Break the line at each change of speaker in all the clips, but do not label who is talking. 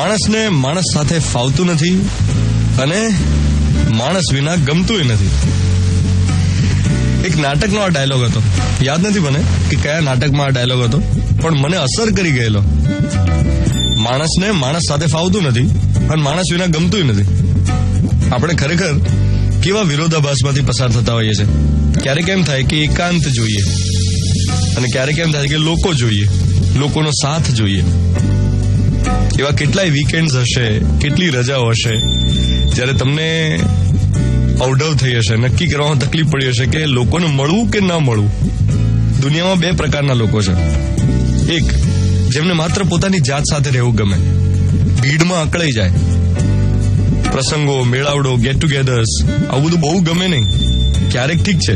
માણસને માણસ સાથે ફાવતું નથી અને માણસ વિના ગમતું નથી. એક નાટકનો આ ડાયલોગ હતો, યાદ નથી મને કે કયા નાટકમાં આ ડાયલોગ હતો, પણ મને અસર કરી ગયેલો. માણસને માણસ સાથે ફાવતું નથી અને માણસ વિના ગમતું નથી. આપણે ખરેખર કેવા વિરોધાભાસમાંથી પસાર થતા હોઈએ છીએ. ક્યારેક એમ થાય કે એકાંત જોઈએ અને ક્યારેક એમ થાય કે લોકો જોઈએ, લોકોનો સાથ જોઈએ. એવા કેટલાય વીકેન્ડ હશે, કેટલી રજાઓ હશે જ્યારે તમને અવઢવ થઈ હશે, નક્કી કરવામાં તકલીફ પડી હશે કે લોકોને મળવું કે ન મળવું. દુનિયામાં બે પ્રકારના લોકો છે. એક, જેમને માત્ર પોતાની જાત સાથે રહેવું ગમે, ભીડમાં અકળાઈ જાય. પ્રસંગો, મેળાવડો, ગેટ ટુગેધર્સ, આવું બધું બહુ ગમે નહીં. ક્યારેક ઠીક છે,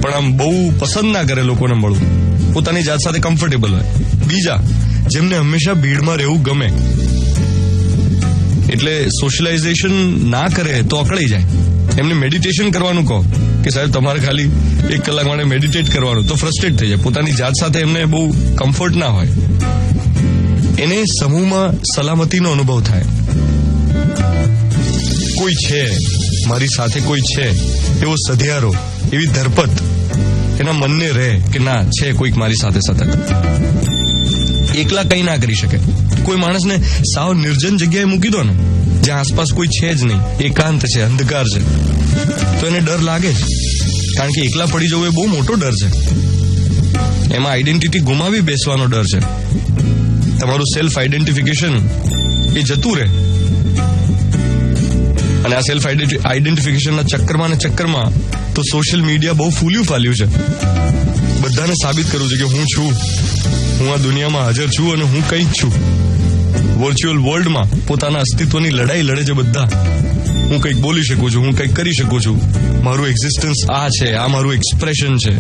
પણ આમ બહુ પસંદ ના કરે લોકોને મળવું, પોતાની જાત સાથે કમ્ફર્ટેબલ હોય. બીજા, જેમને હંમેશા ભીડમાં રહેવું ગમે, એટલે સોશિયલાઇઝેશન ના કરે તો અકળાઈ જાય. એમને મેડિટેશન કરવાનું કહો કે સાહેબ તમારે ખાલી 1 કલાક માટે મેડિટેટ કરવાનું, તો ફ્રસ્ટ્રેટ થઈ જાય. પોતાની જાત સાથે એમને બહુ કમ્ફર્ટ ના હોય. એને સમૂહમાં સલામતીનો અનુભવ થાય. કોઈ છે મારી સાથે, કોઈ છે એવો સધિયારો, એવી ધરપત એના મનને રહે કે ના છે કોઈક મારી સાથે સતત. એકલા કંઈ ના કરી શકે. કોઈ માણસને સાવ નિર્જન જગ્યાએ મૂકી દો ને, જ્યાં આસપાસ કોઈ છે જ નહીં, એકાંત છે, અંધકાર છે, તો એને ડર લાગે જ. કારણ કે એકલા પડી જવું એ બહુ મોટો ડર છે. એમાં આઈડેન્ટિટી ગુમાવી બેસવાનો ડર છે. તમારું સેલ્ફ આઈડેન્ટિફિકેશન એ જતું રહે. અને આ સેલ્ફ આઈડેન્ટિફિકેશનના ચક્કરમાં તો સોશિયલ મીડિયા બહુ ફૂલ્યું ફાલ્યું છે. બધાને સાબિત કરવું છે કે હું છું, હું આ દુનિયામાં હાજર છું અને હું કંઈ જ છું. વર્ચ્યુઅલ વર્લ્ડમાં પોતાના અસ્તિત્વની લડાઈ લડે છે બધા. હું કંઈક બોલી શકું છું, હું કંઈક કરી શકું છું, મારું એક્ઝિસ્ટન્સ આ છે, આ મારું એક્સપ્રેશન છે.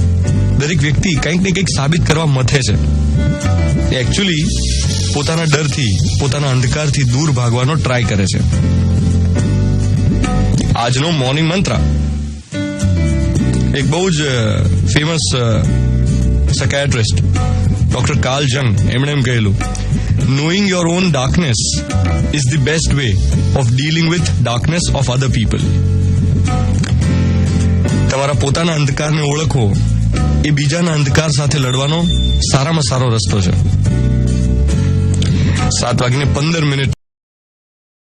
દરેક વ્યક્તિ કંઈક ને કંઈક સાબિત કરવા મથે છે. એકચ્યુઅલી પોતાના ડરથી, પોતાના અંધકારથી દૂર ભાગવાનો ટ્રાય કરે છે. આજનો મોર્નિંગ મંત્ર એક બહુ જ ફેમસ સાયકાયટ્રિસ્ટ ડોક્ટર કાર્લ જંગ, એમણે એમ કહેલું, knowing your own darkness is the best way of dealing with darkness of other people. તમારા પોતાના અંધકારને ઓળખવો એ બીજાના અંધકાર સાથે લડવાનો સારામાં સારો રસ્તો છે. 7:15